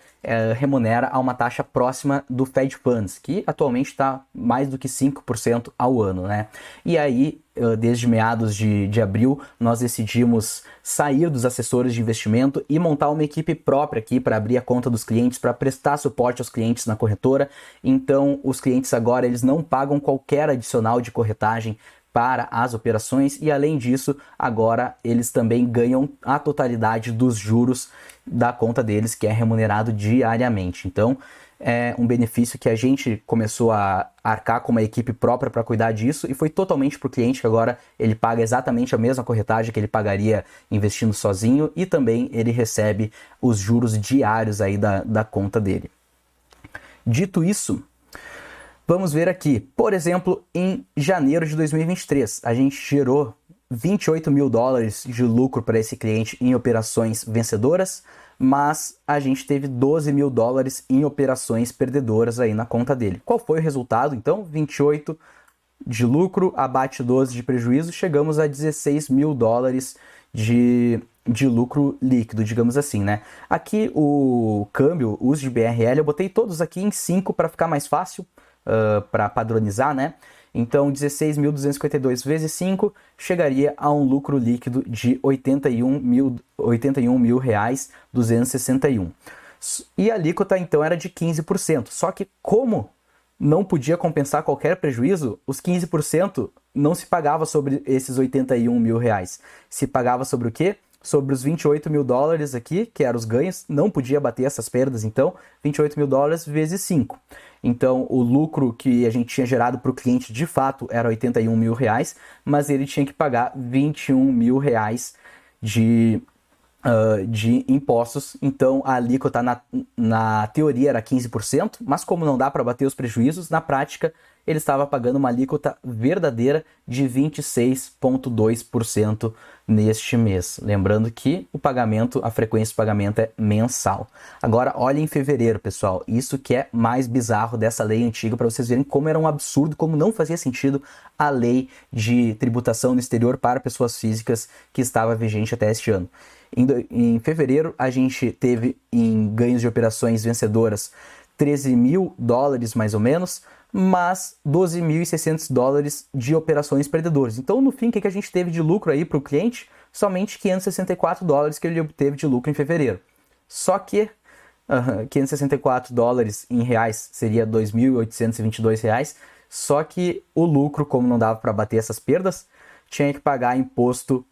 remunera a uma taxa próxima do Fed Funds, que atualmente está mais do que 5% ao ano, né? E aí, desde meados de abril, nós decidimos sair dos assessores de investimento e montar uma equipe própria aqui para abrir a conta dos clientes, para prestar suporte aos clientes na corretora. Então, os clientes agora eles não pagam qualquer adicional de corretagem para as operações e, além disso, agora eles também ganham a totalidade dos juros da conta deles, que é remunerado diariamente. Então, é um benefício que a gente começou a arcar com uma equipe própria para cuidar disso e foi totalmente para o cliente, que agora ele paga exatamente a mesma corretagem que ele pagaria investindo sozinho e também ele recebe os juros diários aí da conta dele. Dito isso, vamos ver aqui, por exemplo, em janeiro de 2023, a gente gerou $28 mil de lucro para esse cliente em operações vencedoras, mas a gente teve $12 mil em operações perdedoras aí na conta dele. Qual foi o resultado? Então, 28 de lucro, abate 12 de prejuízo, chegamos a $16 mil de lucro líquido, digamos assim, né? Aqui o câmbio, o uso de BRL, eu botei todos aqui em 5 para ficar mais fácil, para padronizar, né? Então, 16.252 vezes 5 chegaria a um lucro líquido de R$81.261. E a alíquota, então, era de 15%. Só que, como não podia compensar qualquer prejuízo, os 15% não se pagava sobre esses R$81 mil. Se pagava sobre o quê? sobre os 28 mil dólares aqui, que eram os ganhos, não podia bater essas perdas, então 28 mil dólares vezes 5. Então o lucro que a gente tinha gerado para o cliente de fato era 81 mil reais, mas ele tinha que pagar 21 mil reais de impostos. Então a alíquota na teoria era 15%, mas como não dá para bater os prejuízos, na prática ele estava pagando uma alíquota verdadeira de 26,2% neste mês. Lembrando que a frequência de pagamento é mensal. Agora, olha em fevereiro, pessoal. Isso que é mais bizarro dessa lei antiga, para vocês verem como era um absurdo, como não fazia sentido a lei de tributação no exterior para pessoas físicas que estava vigente até este ano. Em fevereiro, a gente teve em ganhos de operações vencedoras 13 mil dólares mais ou menos, mas 12.600 dólares de operações perdedoras. Então, no fim, o que a gente teve de lucro aí para o cliente? Somente 564 dólares que ele obteve de lucro em fevereiro. Só que 564 dólares em reais seria 2.822 reais, só que o lucro, como não dava para bater essas perdas, tinha que pagar imposto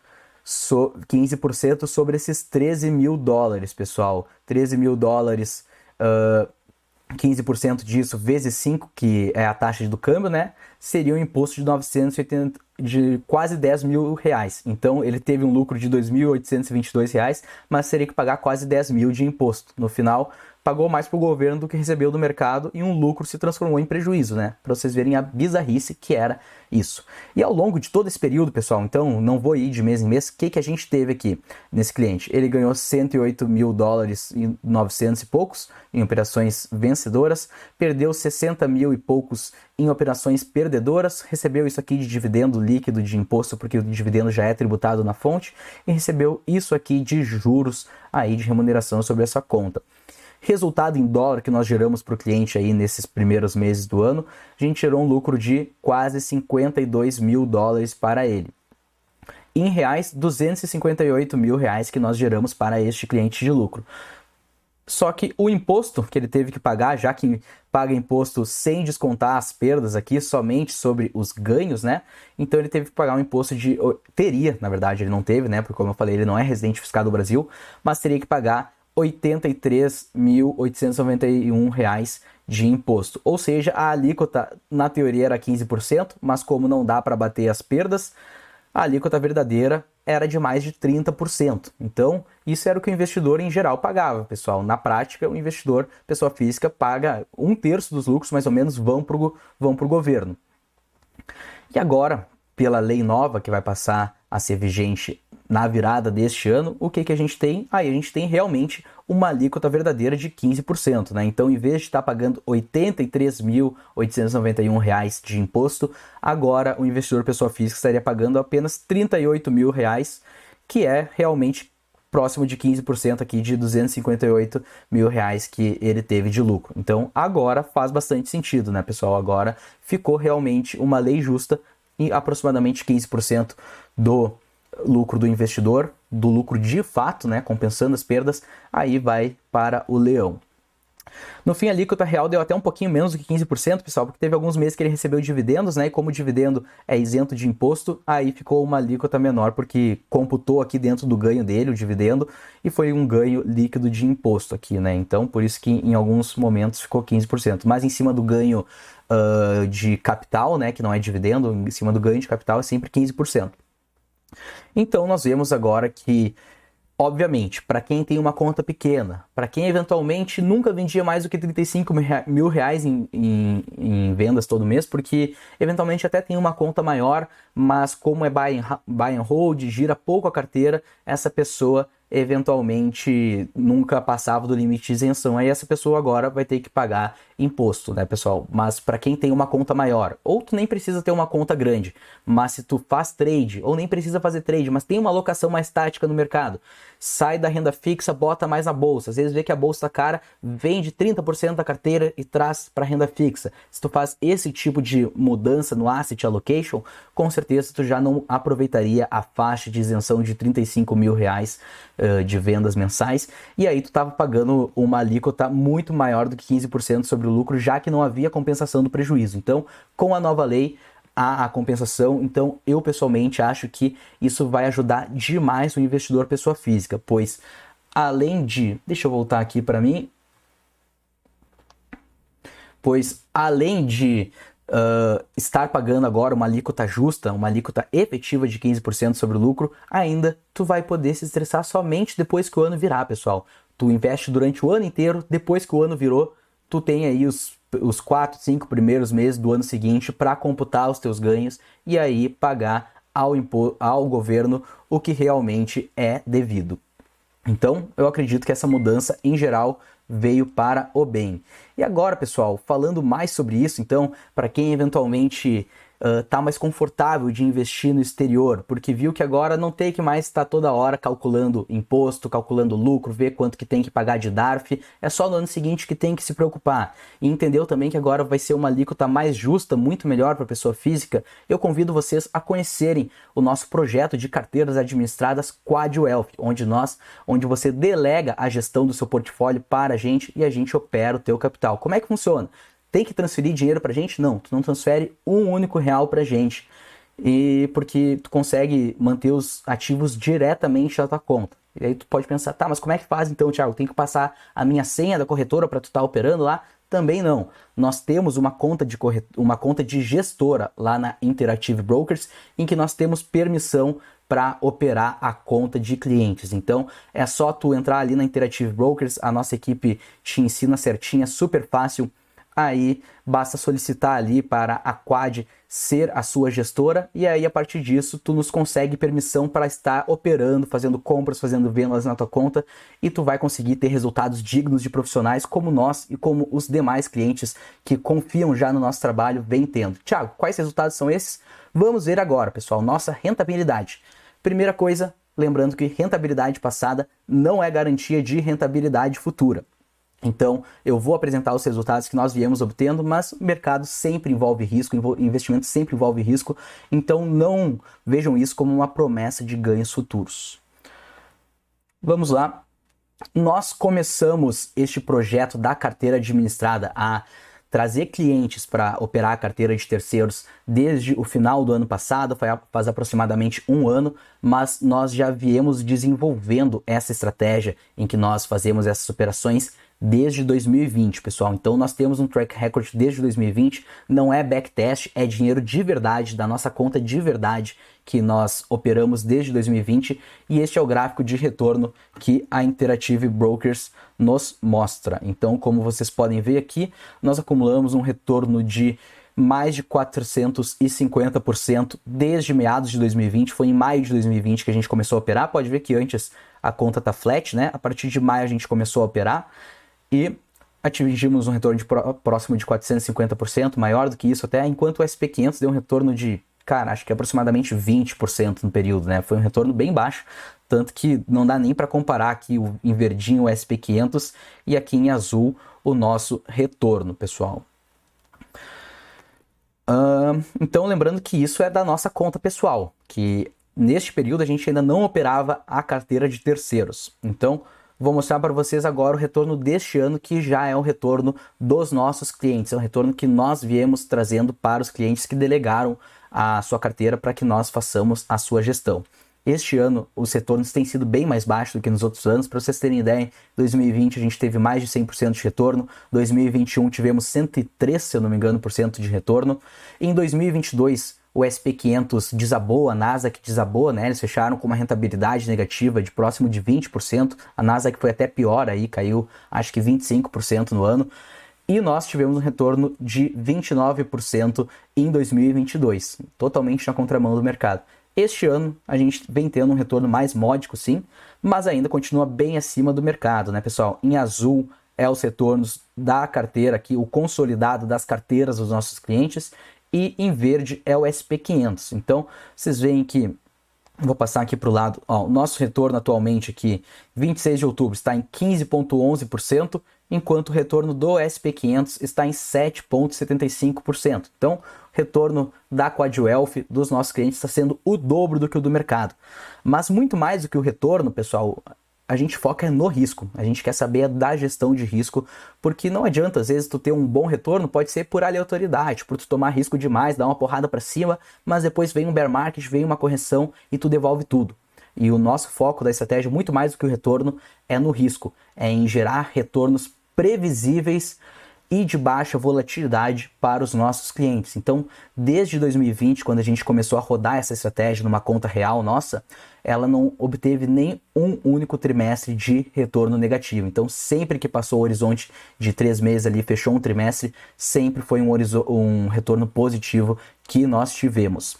15% sobre esses 13 mil dólares, pessoal. 13 mil dólares, 15% disso vezes 5, que é a taxa do câmbio, né? Seria um imposto de 980, de quase 10 mil reais. Então ele teve um lucro de 2.822 reais, mas teria que pagar quase 10 mil de imposto. No final, pagou mais para o governo do que recebeu do mercado e um lucro se transformou em prejuízo, né? Para vocês verem a bizarrice que era isso. E ao longo de todo esse período, pessoal, então não vou ir de mês em mês, o que a gente teve aqui nesse cliente? Ele ganhou 108 mil dólares e 900 e poucos em operações vencedoras, perdeu 60 mil e poucos em operações perdedoras, recebeu isso aqui de dividendo líquido de imposto, porque o dividendo já é tributado na fonte, e recebeu isso aqui de juros aí de remuneração sobre essa conta. Resultado em dólar que nós geramos para o cliente aí nesses primeiros meses do ano, a gente gerou um lucro de quase 52 mil dólares para ele. Em reais, 258 mil reais que nós geramos para este cliente de lucro. Só que o imposto que ele teve que pagar, já que paga imposto sem descontar as perdas aqui, somente sobre os ganhos, né? Então ele teve que pagar um imposto na verdade ele não teve, né? Porque como eu falei, ele não é residente fiscal do Brasil, mas teria que pagar R$ 83.891 de imposto. Ou seja, a alíquota na teoria era 15%, mas como não dá para bater as perdas, a alíquota verdadeira era de mais de 30%. Então, isso era o que o investidor em geral pagava, pessoal. Na prática, o investidor, pessoa física, paga 1/3 dos lucros, mais ou menos, vão para o governo. E agora, pela lei nova que vai passar a ser vigente na virada deste ano, o que a gente tem? Aí a gente tem realmente uma alíquota verdadeira de 15%, né? Então, em vez de estar pagando R$ 83.891 de imposto, agora o investidor pessoa física estaria pagando apenas R$ 38 mil, que é realmente próximo de 15% aqui de R$ 258 mil que ele teve de lucro. Então, agora faz bastante sentido, né, pessoal? Agora ficou realmente uma lei justa e aproximadamente 15% do lucro do investidor, do lucro de fato, né, compensando as perdas, aí vai para o leão. No fim, a alíquota real deu até um pouquinho menos do que 15%, pessoal, porque teve alguns meses que ele recebeu dividendos, né, e como o dividendo é isento de imposto, aí ficou uma alíquota menor, porque computou aqui dentro do ganho dele, o dividendo, e foi um ganho líquido de imposto aqui, né, então por isso que em alguns momentos ficou 15%, mas em cima do ganho de capital, né, que não é dividendo, em cima do ganho de capital é sempre 15%. Então nós vemos agora que, obviamente, para quem tem uma conta pequena, para quem eventualmente nunca vendia mais do que 35 mil reais em vendas todo mês, porque eventualmente até tem uma conta maior, mas como é buy and hold, gira pouco a carteira, essa pessoa eventualmente nunca passava do limite de isenção. Aí essa pessoa agora vai ter que pagar imposto, né, pessoal? Mas para quem tem uma conta maior, ou tu nem precisa ter uma conta grande, mas se tu faz trade, ou nem precisa fazer trade, mas tem uma alocação mais tática no mercado, sai da renda fixa, bota mais na bolsa. Às vezes vê que a bolsa tá cara, vende 30% da carteira e traz para renda fixa. Se tu faz esse tipo de mudança no asset allocation, com certeza tu já não aproveitaria a faixa de isenção de 35 mil reais de vendas mensais, e aí tu estava pagando uma alíquota muito maior do que 15% sobre o lucro, já que não havia compensação do prejuízo. Então, com a nova lei, há a compensação. Então, eu pessoalmente acho que isso vai ajudar demais o investidor pessoa física, pois além de... Deixa eu voltar aqui para mim. Pois além de estar pagando agora uma alíquota justa, uma alíquota efetiva de 15% sobre o lucro, ainda tu vai poder se estressar somente depois que o ano virar, pessoal. Tu investe durante o ano inteiro, depois que o ano virou, tu tem aí os 4, 5 primeiros meses do ano seguinte para computar os teus ganhos e aí pagar ao governo o que realmente é devido. Então, eu acredito que essa mudança, em geral, veio para o bem. E agora, pessoal, falando mais sobre isso, então, para quem eventualmente tá mais confortável de investir no exterior, porque viu que agora não tem que mais estar toda hora calculando imposto, calculando lucro, ver quanto que tem que pagar de DARF, é só no ano seguinte que tem que se preocupar. E entendeu também que agora vai ser uma alíquota mais justa, muito melhor para a pessoa física, eu convido vocês a conhecerem o nosso projeto de carteiras administradas Quad Wealth, onde você delega a gestão do seu portfólio para a gente e a gente opera o teu capital. Como é que funciona? Tem que transferir dinheiro pra gente? Não, tu não transfere um único real pra gente. E porque tu consegue manter os ativos diretamente na tua conta. E aí tu pode pensar, tá, mas como é que faz então, Thiago? Tem que passar a minha senha da corretora para tu estar operando lá? Também não. Nós temos uma conta de gestora lá na Interactive Brokers, em que nós temos permissão para operar a conta de clientes. Então é só tu entrar ali na Interactive Brokers, a nossa equipe te ensina certinho, é super fácil. Aí basta solicitar ali para a Quad ser a sua gestora e aí a partir disso tu nos consegue permissão para estar operando, fazendo compras, fazendo vendas na tua conta e tu vai conseguir ter resultados dignos de profissionais como nós e como os demais clientes que confiam já no nosso trabalho vem tendo. Thiago, quais resultados são esses? Vamos ver agora, pessoal, nossa rentabilidade. Primeira coisa, lembrando que rentabilidade passada não é garantia de rentabilidade futura. Então, eu vou apresentar os resultados que nós viemos obtendo, mas o mercado sempre envolve risco, investimento sempre envolve risco, então não vejam isso como uma promessa de ganhos futuros. Vamos lá. Nós começamos este projeto da carteira administrada a trazer clientes para operar a carteira de terceiros desde o final do ano passado, faz aproximadamente um ano, mas nós já viemos desenvolvendo essa estratégia em que nós fazemos essas operações desde 2020, pessoal. Então nós temos um track record desde 2020, não é backtest, é dinheiro de verdade, da nossa conta de verdade que nós operamos desde 2020 e este é o gráfico de retorno que a Interactive Brokers nos mostra. Então, como vocês podem ver aqui, nós acumulamos um retorno de mais de 450% desde meados de 2020, foi em maio de 2020 que a gente começou a operar, pode ver que antes a conta tá flat, né? A partir de maio a gente começou a operar e atingimos um retorno próximo de 450%, maior do que isso até, enquanto o SP500 deu um retorno de, cara, acho que aproximadamente 20% no período, né? Foi um retorno bem baixo, tanto que não dá nem para comparar aqui em verdinho o SP500 e aqui em azul o nosso retorno, pessoal. Então, lembrando que isso é da nossa conta pessoal, que neste período a gente ainda não operava a carteira de terceiros. Então, vou mostrar para vocês agora o retorno deste ano, que já é o retorno dos nossos clientes, é um retorno que nós viemos trazendo para os clientes que delegaram a sua carteira para que nós façamos a sua gestão. Este ano, os retornos têm sido bem mais baixos do que nos outros anos. Para vocês terem ideia, em 2020 a gente teve mais de 100% de retorno, 2021 tivemos 103%, se eu não me engano, de retorno. Em 2022, o SP500 desabou, a Nasdaq desabou, né? Eles fecharam com uma rentabilidade negativa de próximo de 20%. A Nasdaq foi até pior aí, caiu acho que 25% no ano. E nós tivemos um retorno de 29% em 2022, totalmente na contramão do mercado. Este ano a gente vem tendo um retorno mais módico, sim, mas ainda continua bem acima do mercado, né, pessoal? Em azul é os retornos da carteira aqui, o consolidado das carteiras dos nossos clientes, e em verde é o SP500. Então, vocês veem que, vou passar aqui para o lado, ó, o nosso retorno atualmente aqui, 26 de outubro, está em 15,11%, enquanto o retorno do SP500 está em 7,75%. Então, o retorno da Quad Wealth dos nossos clientes está sendo o dobro do que o do mercado. Mas muito mais do que o retorno, pessoal, a gente foca no risco, a gente quer saber da gestão de risco, porque não adianta, às vezes, tu ter um bom retorno, pode ser por aleatoriedade, por tu tomar risco demais, dar uma porrada para cima, mas depois vem um bear market, vem uma correção e tu devolve tudo. E o nosso foco da estratégia, muito mais do que o retorno, é no risco, é em gerar retornos previsíveis e de baixa volatilidade para os nossos clientes. Então, desde 2020, quando a gente começou a rodar essa estratégia numa conta real nossa, ela não obteve nem um único trimestre de retorno negativo. Então, sempre que passou o horizonte de 3 meses ali, fechou um trimestre, sempre foi um retorno positivo que nós tivemos.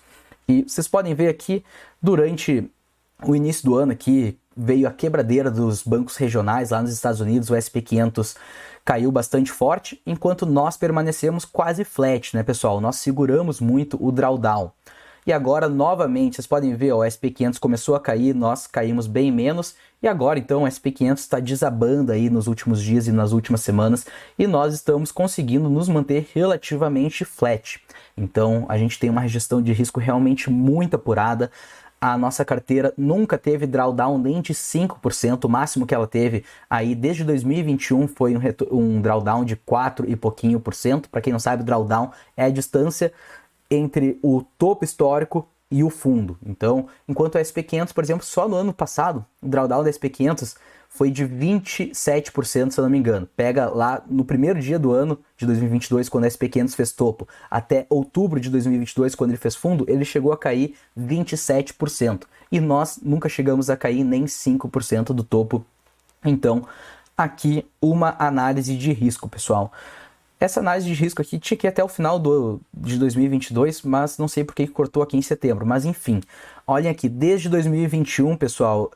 E vocês podem ver aqui, durante o início do ano aqui, veio a quebradeira dos bancos regionais lá nos Estados Unidos, o S&P 500 caiu bastante forte, enquanto nós permanecemos quase flat, né, pessoal? Nós seguramos muito o drawdown. E agora, novamente, vocês podem ver, ó, o S&P 500 começou a cair, nós caímos bem menos, e agora, então, o S&P 500 está desabando aí nos últimos dias e nas últimas semanas, e nós estamos conseguindo nos manter relativamente flat. Então, a gente tem uma gestão de risco realmente muito apurada. A nossa carteira nunca teve drawdown nem de 5%, o máximo que ela teve aí desde 2021 foi um drawdown de 4 e pouquinho por cento. Para quem não sabe, drawdown é a distância entre o topo histórico e o fundo. Então, enquanto o S&P 500, por exemplo, só no ano passado, o drawdown do S&P 500 foi de 27%, se eu não me engano. Pega lá no primeiro dia do ano de 2022, quando o S&P 500 fez topo, até outubro de 2022, quando ele fez fundo, ele chegou a cair 27%. E nós nunca chegamos a cair nem 5% do topo. Então, aqui uma análise de risco, pessoal. Essa análise de risco aqui tinha que ir até o final de 2022, mas não sei por que cortou aqui em setembro. Mas enfim, olhem aqui, desde 2021, pessoal,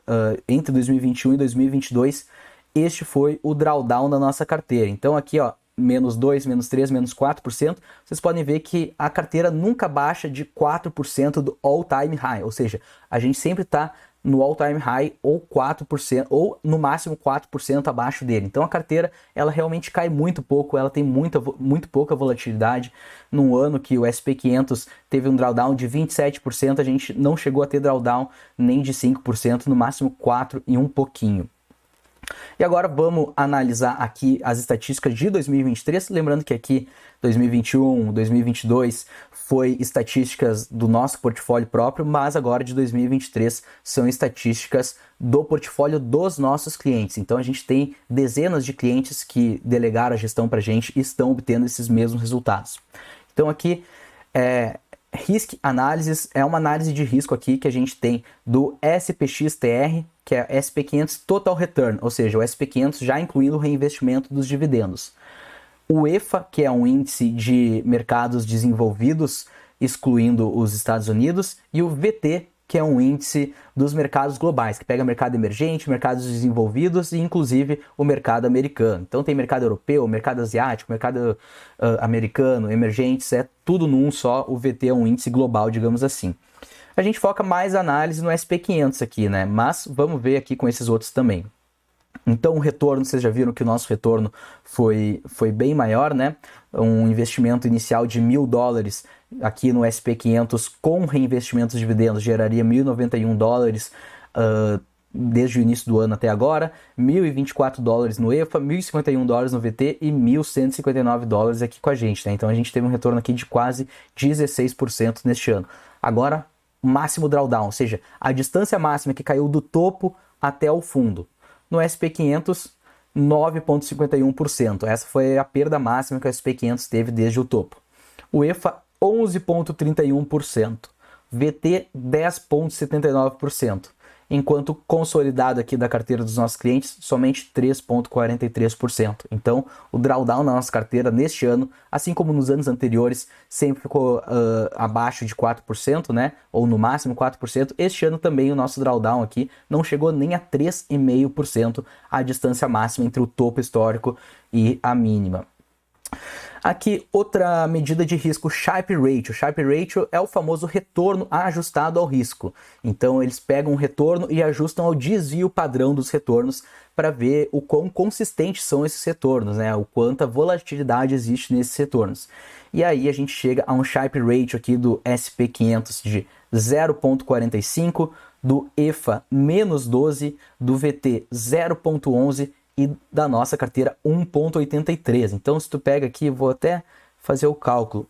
entre 2021 e 2022, este foi o drawdown da nossa carteira. Então aqui, ó, menos 2, menos 3, menos 4%, vocês podem ver que a carteira nunca baixa de 4% do all-time high, ou seja, a gente sempre está no all-time high ou 4%, ou no máximo 4% abaixo dele. Então a carteira, ela realmente cai muito pouco, ela tem muito pouca volatilidade. Num ano que o S&P 500 teve um drawdown de 27%, a gente não chegou a ter drawdown nem de 5%, no máximo 4% e um pouquinho. E agora vamos analisar aqui as estatísticas de 2023, lembrando que aqui 2021, 2022 foi estatísticas do nosso portfólio próprio, mas agora de 2023 são estatísticas do portfólio dos nossos clientes. Então a gente tem dezenas de clientes que delegaram a gestão para a gente e estão obtendo esses mesmos resultados. Então aqui Risk Analysis é uma análise de risco aqui que a gente tem do SPX-TR, que é SP 500 Total Return, ou seja, o SP 500 já incluindo o reinvestimento dos dividendos. O EFA, que é um índice de mercados desenvolvidos, excluindo os Estados Unidos, e o VT, que é um índice dos mercados globais, que pega mercado emergente, mercados desenvolvidos e inclusive o mercado americano. Então tem mercado europeu, mercado asiático, mercado americano, emergentes, é tudo num só. O VT é um índice global, digamos assim. A gente foca mais a análise no SP 500 aqui, né? Mas vamos ver aqui com esses outros também. Então o retorno, vocês já viram que o nosso retorno foi bem maior, né? Um investimento inicial de $1.000 aqui no SP 500 com reinvestimentos de dividendos geraria $1.091 desde o início do ano até agora, $1.024 no EFA, $1.051 no VT e $1.159 aqui com a gente, né? Então a gente teve um retorno aqui de quase 16% neste ano. Agora, o máximo drawdown, ou seja, a distância máxima que caiu do topo até o fundo. No SP 500, 9,51%. Essa foi a perda máxima que o SP 500 teve desde o topo. O EFA, 11,31%. VT, 10,79%. Enquanto consolidado aqui da carteira dos nossos clientes, somente 3,43%. Então, o drawdown na nossa carteira neste ano, assim como nos anos anteriores, sempre ficou abaixo de 4%, né? Ou no máximo 4%. Este ano também o nosso drawdown aqui não chegou nem a 3,5%, a distância máxima entre o topo histórico e a mínima. Aqui, outra medida de risco, Sharpe Ratio. Sharpe Ratio é o famoso retorno ajustado ao risco. Então, eles pegam o retorno e ajustam ao desvio padrão dos retornos para ver o quão consistentes são esses retornos, né? O quanta volatilidade existe nesses retornos. E aí a gente chega a um Sharpe Ratio aqui do SP 500 de 0,45, do EFA menos 12, do VT 0,11 e da nossa carteira 1,83. Então, se tu pega aqui, vou até fazer o cálculo,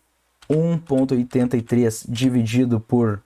1,83 dividido por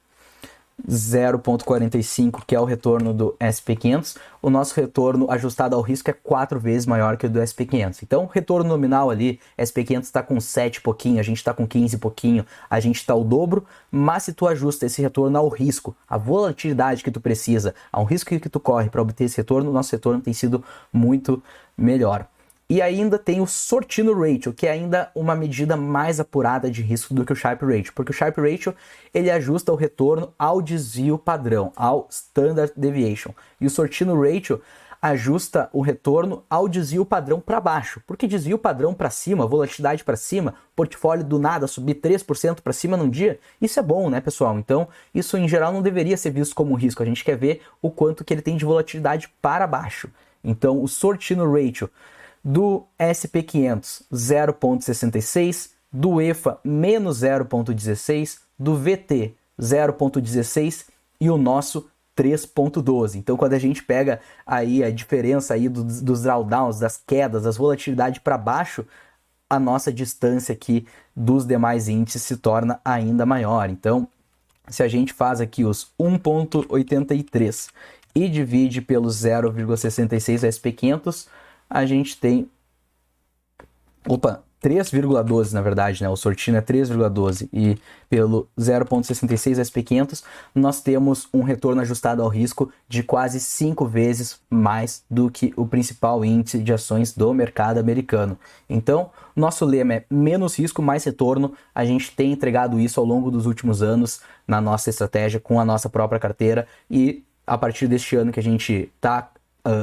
0,45, que é o retorno do SP500, o nosso retorno ajustado ao risco é 4 vezes maior que o do SP500. Então, o retorno nominal ali, SP500 está com 7 e pouquinho, a gente está com 15 e pouquinho, a gente está o dobro, mas se tu ajusta esse retorno ao risco, a volatilidade que tu precisa, ao risco que tu corre para obter esse retorno, o nosso retorno tem sido muito melhor. E ainda tem o Sortino Ratio, que é ainda uma medida mais apurada de risco do que o Sharpe Ratio, porque o Sharpe Ratio ele ajusta o retorno ao desvio padrão, ao Standard Deviation. E o Sortino Ratio ajusta o retorno ao desvio padrão para baixo, porque desvio padrão para cima, volatilidade para cima, portfólio do nada subir 3% para cima num dia, isso é bom, né, pessoal? Então, isso em geral não deveria ser visto como um risco, a gente quer ver o quanto que ele tem de volatilidade para baixo. Então, o Sortino Ratio do SP500 0,66, do EFA menos 0,16, do VT 0,16 e o nosso 3,12. Então, quando a gente pega aí a diferença aí dos drawdowns, das quedas, das volatilidades para baixo, a nossa distância aqui dos demais índices se torna ainda maior. Então, se a gente faz aqui os 1,83 e divide pelo 0,66 SP500, a gente tem 3,12 na verdade, né? O Sortino é 3,12 e pelo 0,66 SP500 nós temos um retorno ajustado ao risco de quase 5 vezes mais do que o principal índice de ações do mercado americano. Então, nosso lema é menos risco, mais retorno. A gente tem entregado isso ao longo dos últimos anos na nossa estratégia com a nossa própria carteira e a partir deste ano que a gente está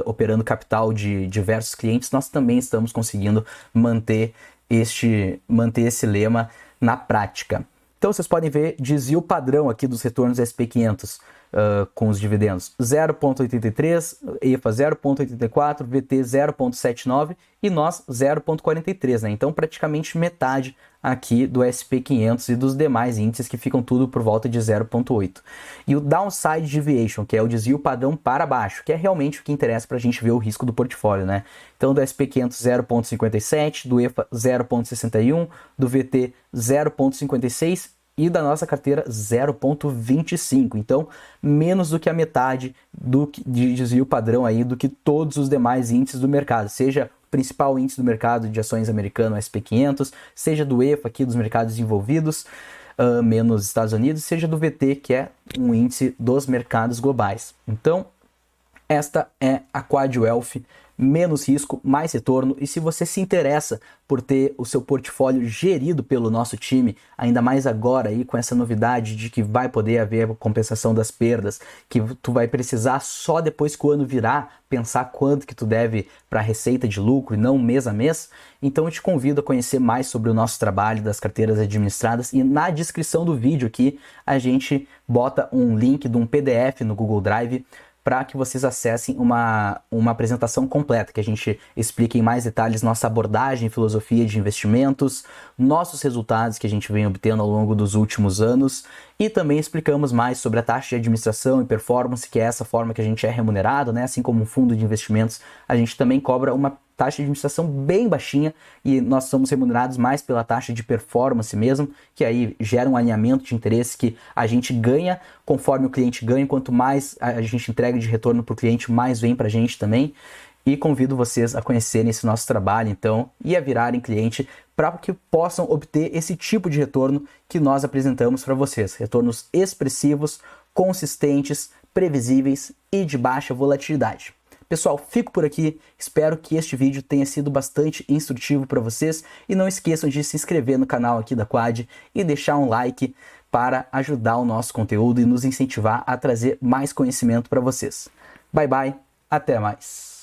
operando capital de diversos clientes, nós também estamos conseguindo manter esse lema na prática. Então vocês podem ver desvio padrão aqui dos retornos SP500 com os dividendos 0,83, EFA 0,84, VT 0,79 e nós 0,43, né? Então praticamente metade aqui do SP500 e dos demais índices que ficam tudo por volta de 0,8. E o Downside Deviation, que é o desvio padrão para baixo, que é realmente o que interessa para a gente ver o risco do portfólio, né? Então do SP500 0,57, do EFA 0,61, do VT 0,56 e da nossa carteira 0,25. Então, menos do que a metade de desvio padrão aí do que todos os demais índices do mercado, seja o principal índice do mercado de ações americano, SP500, seja do EFA aqui dos mercados desenvolvidos, menos Estados Unidos, seja do VT, que é um índice dos mercados globais. Então, esta é a Quad Wealth, menos risco, mais retorno. E se você se interessa por ter o seu portfólio gerido pelo nosso time, ainda mais agora aí com essa novidade de que vai poder haver compensação das perdas, que tu vai precisar só depois que o ano virar pensar quanto que tu deve para receita de lucro e não mês a mês, então eu te convido a conhecer mais sobre o nosso trabalho das carteiras administradas e na descrição do vídeo aqui a gente bota um link de um PDF no Google Drive para que vocês acessem uma apresentação completa, que a gente explica em mais detalhes nossa abordagem e filosofia de investimentos, nossos resultados que a gente vem obtendo ao longo dos últimos anos e também explicamos mais sobre a taxa de administração e performance, que é essa forma que a gente é remunerado, né? Assim como um fundo de investimentos, a gente também cobra uma taxa de administração bem baixinha e nós somos remunerados mais pela taxa de performance mesmo, que aí gera um alinhamento de interesse que a gente ganha conforme o cliente ganha, quanto mais a gente entrega de retorno para o cliente, mais vem para a gente também. E convido vocês a conhecerem esse nosso trabalho, então, e a virarem cliente para que possam obter esse tipo de retorno que nós apresentamos para vocês. Retornos expressivos, consistentes, previsíveis e de baixa volatilidade. Pessoal, fico por aqui, espero que este vídeo tenha sido bastante instrutivo para vocês e não esqueçam de se inscrever no canal aqui da Quad e deixar um like para ajudar o nosso conteúdo e nos incentivar a trazer mais conhecimento para vocês. Bye bye, até mais!